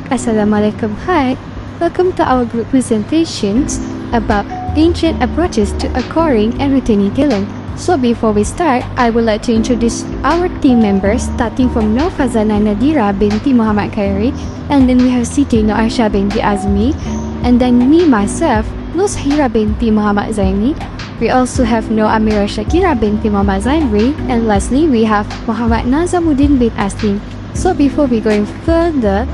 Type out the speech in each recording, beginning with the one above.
Assalamualaikum. Hi, welcome to our group presentations about ancient approaches to acquiring and retaining talent. So before we start, I would like to introduce our team members, starting from Nur Fazana Nadira binti Muhammad Khairi, and then we have Siti Nur Aisha binti Azmi, and then me myself, Nur Sahira binti Muhammad Zaini. We also have Nur Amira Shakira binti Muhammad Zainri, and lastly we have Muhammad Nazamuddin bin Aslim. So before we go further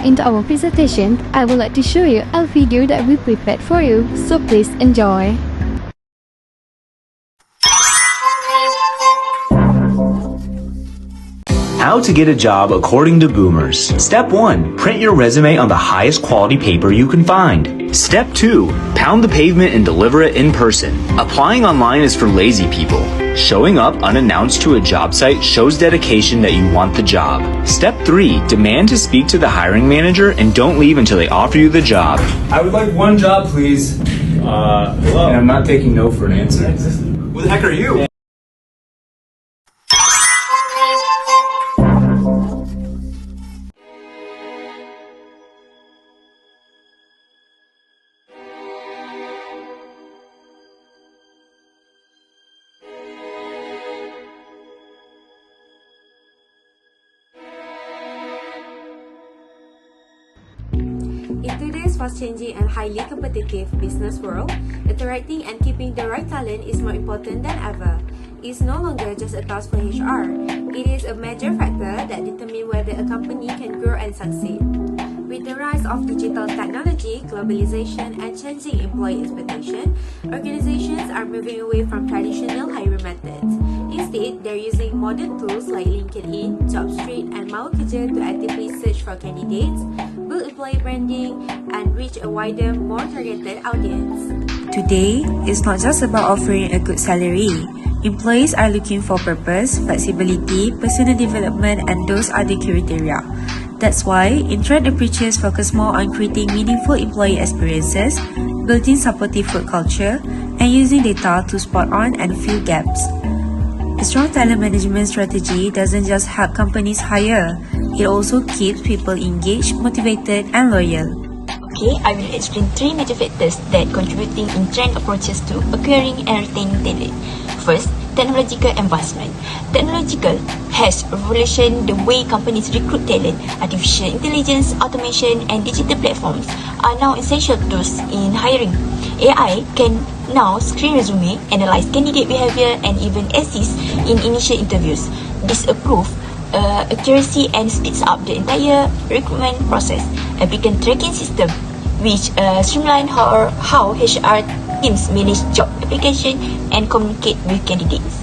into our presentation, I would like to show you a video that we prepared for you, so please enjoy. How to get a job according to boomers. Step 1. Print your resume on the highest quality paper you can find. Step 2. Pound the pavement and deliver it in person. Applying online is for lazy people. Showing up unannounced to a job site shows dedication that you want the job. Step 3. Demand to speak to the hiring manager and don't leave until they offer you the job. I would like one job, please. Hello. And I'm not taking no for an answer. Who the heck are you? In today's fast-changing and highly competitive business world, attracting and keeping the right talent is more important than ever. It's no longer just a task for HR. It is a major factor that determines whether a company can grow and succeed. With the rise of digital technology, globalization, and changing employee expectations, organizations are moving away from traditional hiring methods. Instead, they're using modern tools like LinkedIn, JobStreet, and Mawakerja to actively search for candidates, build employee branding, and reach a wider, more targeted audience. Today, it's not just about offering a good salary. Employees are looking for purpose, flexibility, personal development, and those other criteria. That's why Intrend approaches focus more on creating meaningful employee experiences, building supportive work culture, and using data to spot on and fill gaps. A strong talent management strategy doesn't just help companies hire, it also keeps people engaged, motivated, and loyal. Okay, I will explain 3 major factors that contributing in trend approaches to acquiring and retaining talent. First, technological advancement. Technological has revolutionized the way companies recruit talent. Artificial intelligence, automation, and digital platforms are now essential tools in hiring. AI can now screen resume, analyze candidate behavior, and even assist in initial interviews. This improves accuracy and speeds up the entire recruitment process. Applicant tracking system, which streamline how HR teams manage job application and communicate with candidates.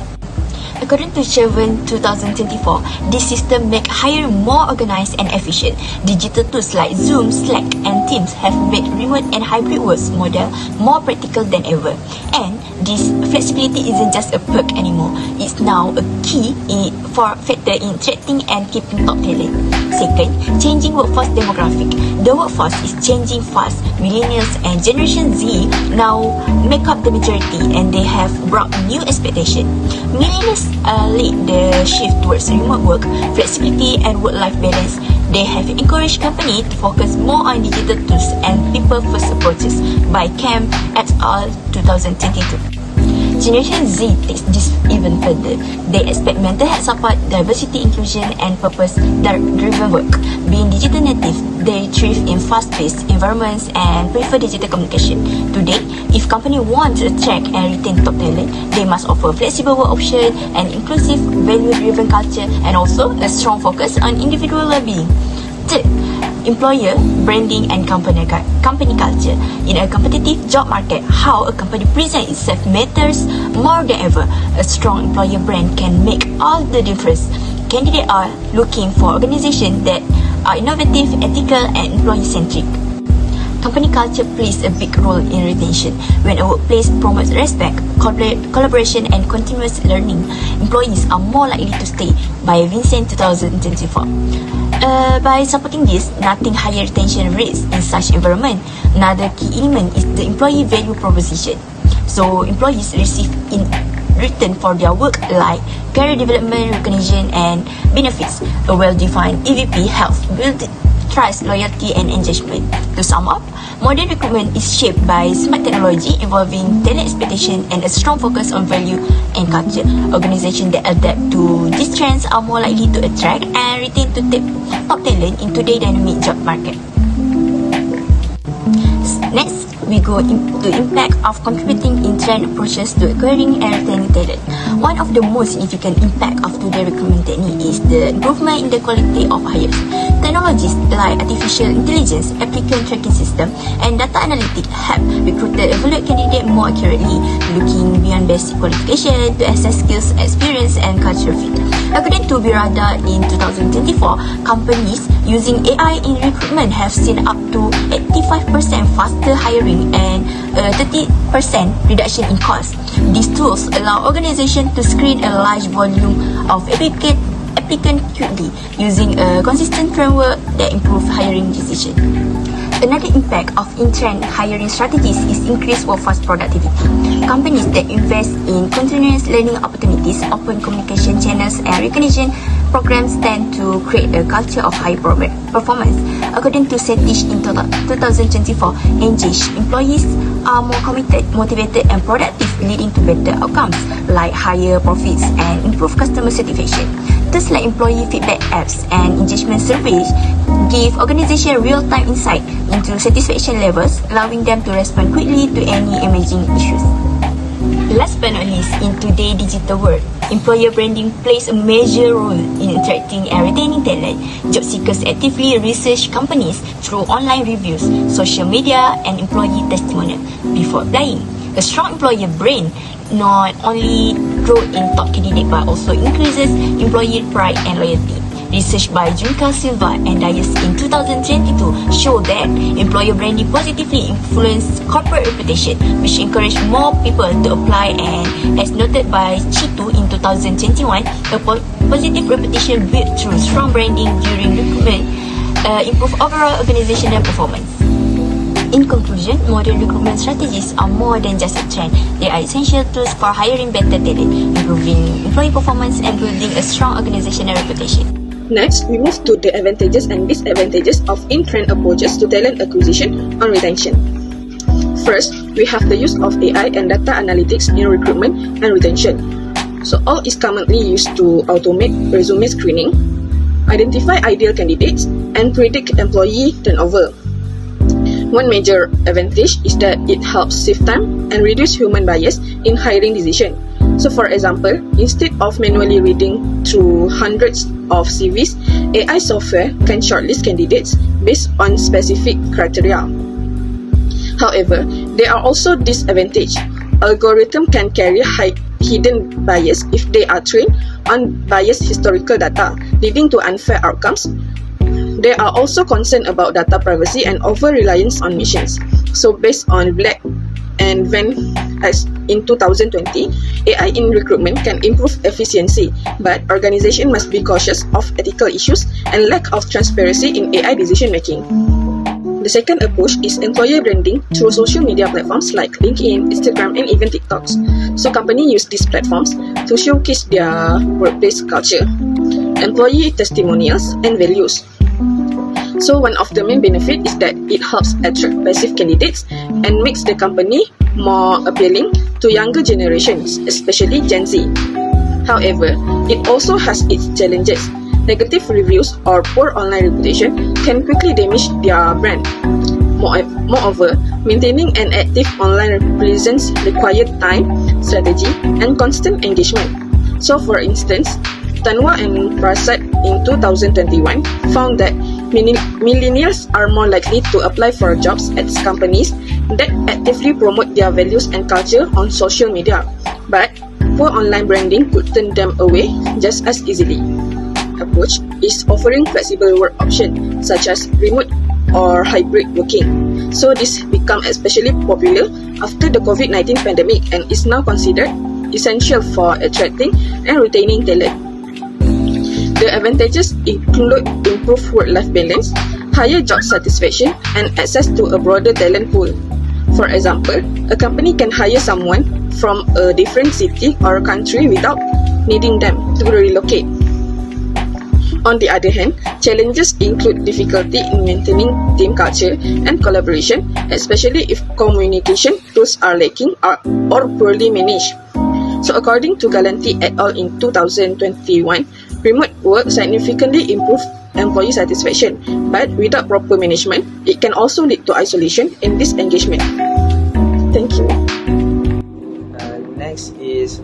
According to Chevron 2024, this system make hiring more organized and efficient. Digital tools like Zoom, Slack, and Teams have made remote and hybrid work model more practical than ever. And this flexibility isn't just a perk anymore. It's now a key factor in attracting and keeping top talent. Second, changing workforce demographic. The workforce is changing fast. Millennials and Generation Z now make up the majority, and they have brought new expectations. Millennials lead the shift towards remote work, flexibility, and work-life balance. They have encouraged companies to focus more on digital tools and people-first approaches by Camp et al. 2022. Generation Z takes this even further. They expect mental health support, diversity, inclusion, and purpose-driven work. Being digital native, they thrive in fast-paced environments and prefer digital communication. Today, if company want to attract and retain top talent, they must offer flexible work option, an inclusive, value-driven culture, and also a strong focus on individual well-being. Third, employer branding and company culture. In a competitive job market, how a company presents itself matters more than ever. A strong employer brand can make all the difference. Candidates are looking for organizations that are innovative, ethical, and employee-centric. Company culture plays a big role in retention. When a workplace promotes respect, collaboration, and continuous learning, employees are more likely to stay. By Vincent 2024. By supporting this, nothing higher retention rates in such environment. Another key element is the employee value proposition. So employees receive in return for their work like career development, recognition, and benefits. A well-defined EVP helps build trust, loyalty, and engagement. To sum up, modern recruitment is shaped by smart technology, evolving talent expectation, and a strong focus on value and culture. Organizations that adapt to these trends are more likely to attract and retain top talent in today's dynamic job market. Next, we go into impact of contributing in trend approaches to acquiring and retaining talent. One of the most significant impact of today's recruitment technique is the improvement in the quality of hires. Technologies like artificial intelligence, applicant tracking system, and data analytics help recruiters evaluate candidates more accurately, looking beyond basic qualification to assess skills, experience, and cultural fit. According to Birada in 2024, companies using AI in recruitment have seen up to 85% faster hiring and 30% reduction in cost. These tools allow organizations to screen a large volume of applicants quickly using a consistent framework that improves hiring decisions. Another impact of in-trend hiring strategies is increased workforce productivity. Companies that invest in continuous learning opportunities, open communication channels, and recognition programs tend to create a culture of high performance. According to Setish in 2024, engaged employees are more committed, motivated, and productive, leading to better outcomes like higher profits and improved customer satisfaction. Tools like employee feedback apps and engagement surveys give organizations real-time insight into satisfaction levels, allowing them to respond quickly to any emerging issues. Last but not least, in today's digital world, employer branding plays a major role in attracting and retaining talent. Job seekers actively research companies through online reviews, social media, and employee testimonials before applying. A strong employer brand not only grows in top candidates but also increases employee pride and loyalty. Research by Junka Silva and Dias in 2022 show that employer branding positively influences corporate reputation, which encourage more people to apply, and as noted by Chitu in 2021, a positive reputation built through strong branding during recruitment improve overall organizational performance. In conclusion, modern recruitment strategies are more than just a trend. They are essential tools for hiring better talent, improving employee performance, and building a strong organizational reputation. Next, we move to the advantages and disadvantages of in-trend approaches to talent acquisition and retention. First, we have the use of AI and data analytics in recruitment and retention. So all is commonly used to automate resume screening, identify ideal candidates, and predict employee turnover. One major advantage is that it helps save time and reduce human bias in hiring decisions. So for example, instead of manually reading through hundreds of CVs, AI software can shortlist candidates based on specific criteria. However, there are also disadvantages. Algorithms can carry hidden bias if they are trained on biased historical data, leading to unfair outcomes. There are also concerns about data privacy and over-reliance on machines. So based on Black and Van as in 2020, AI in recruitment can improve efficiency, but organizations must be cautious of ethical issues and lack of transparency in AI decision-making. The second approach is employer branding through social media platforms like LinkedIn, Instagram, and even TikToks. So companies use these platforms to showcase their workplace culture, employee testimonials, and values. So one of the main benefits is that it helps attract passive candidates and makes the company more appealing to younger generations, especially Gen Z. However, it also has its challenges. Negative reviews or poor online reputation can quickly damage their brand. Moreover, maintaining an active online presence requires time, strategy, and constant engagement. So for instance, Tanwa and Prasad in 2021 found that millennials are more likely to apply for jobs at companies that actively promote their values and culture on social media, but poor online branding could turn them away just as easily. Approach is offering flexible work options such as remote or hybrid working. So this became especially popular after the COVID-19 pandemic and is now considered essential for attracting and retaining talent. The advantages include improved work-life balance, higher job satisfaction, and access to a broader talent pool. For example, a company can hire someone from a different city or country without needing them to relocate. On the other hand, challenges include difficulty in maintaining team culture and collaboration, especially if communication tools are lacking or poorly managed. So according to Galanti et al. In 2021, remote work significantly improved employee satisfaction, but without proper management, it can also lead to isolation and disengagement. Thank you. Next is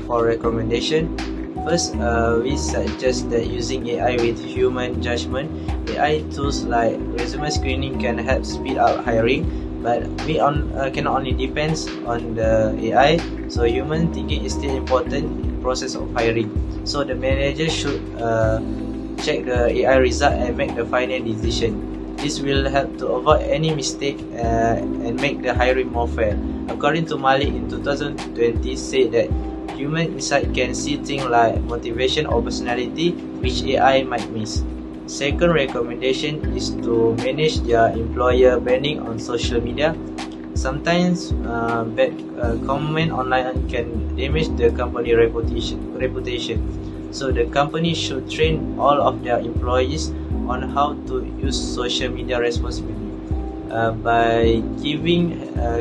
for recommendation. First, we suggest that using AI with human judgment. AI tools like resume screening can help speed up hiring, but we cannot only depend on the AI. So human thinking is still important in the process of hiring. So the manager should check the AI result and make the final decision. This will help to avoid any mistake and make the hiring more fair. According to Malik in 2020 said that human insight can see things like motivation or personality which AI might miss. Second recommendation is to manage their employer branding on social media. Sometimes bad comment online can damage the company reputation. So the company should train all of their employees on how to use social media responsibly. By giving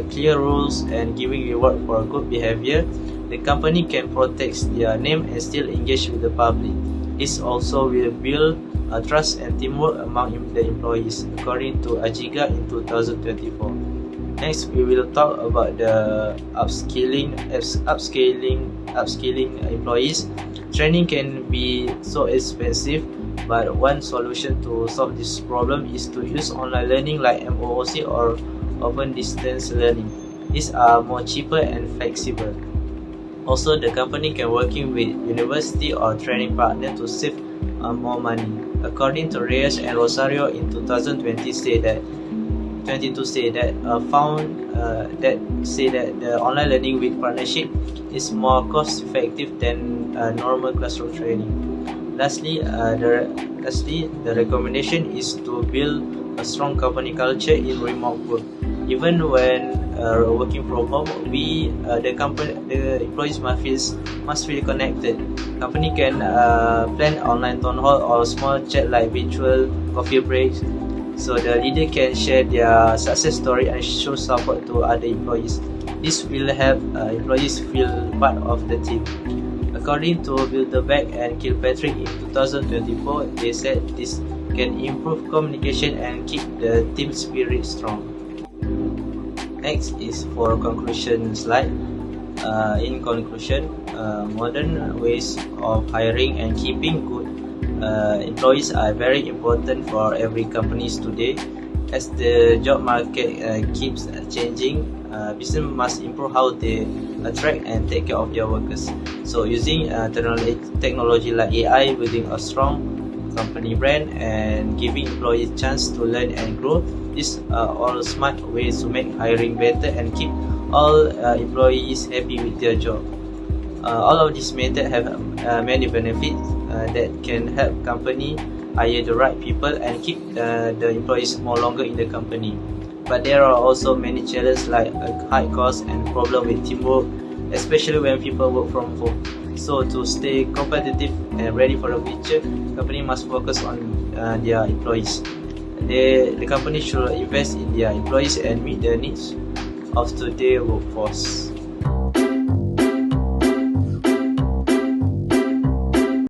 clear rules and giving reward for good behavior, the company can protect their name and still engage with the public. This also will build trust and teamwork among the employees, according to Ajiga in 2024. Next, we will talk about the upskilling employees. Training can be so expensive, but one solution to solve this problem is to use online learning like MOOC or open distance learning. These are more cheaper and flexible. Also, the company can working with university or training partner to save more money. According to Reyes and Rosario in 2022 say that the online learning with partnership is more cost effective than normal classroom training. Lastly, the recommendation is to build a strong company culture in remote work. Even when working from home, the employees must feel connected. Company can plan online town hall or small chat like virtual coffee breaks. So the leader can share their success story and show support to other employees. This will help employees feel part of the team. According to Bilderberg and Kilpatrick in 2024, they said this can improve communication and keep the team spirit strong. Next is for conclusion slide. In conclusion, modern ways of hiring and keeping good employees are very important for every companies today. As the job market keeps changing, business must improve how they attract and take care of their workers. So using technology like AI, building a strong company brand and giving employees chance to learn and grow, these are all smart ways to make hiring better and keep all employees happy with their job. All of these methods have many benefits that can help company hire the right people and keep the employees more longer in the company. But there are also many challenges like high cost and problem with teamwork, especially when people work from home. So to stay competitive and ready for the future, company must focus on their employees. The company should invest in their employees and meet the needs of today's workforce.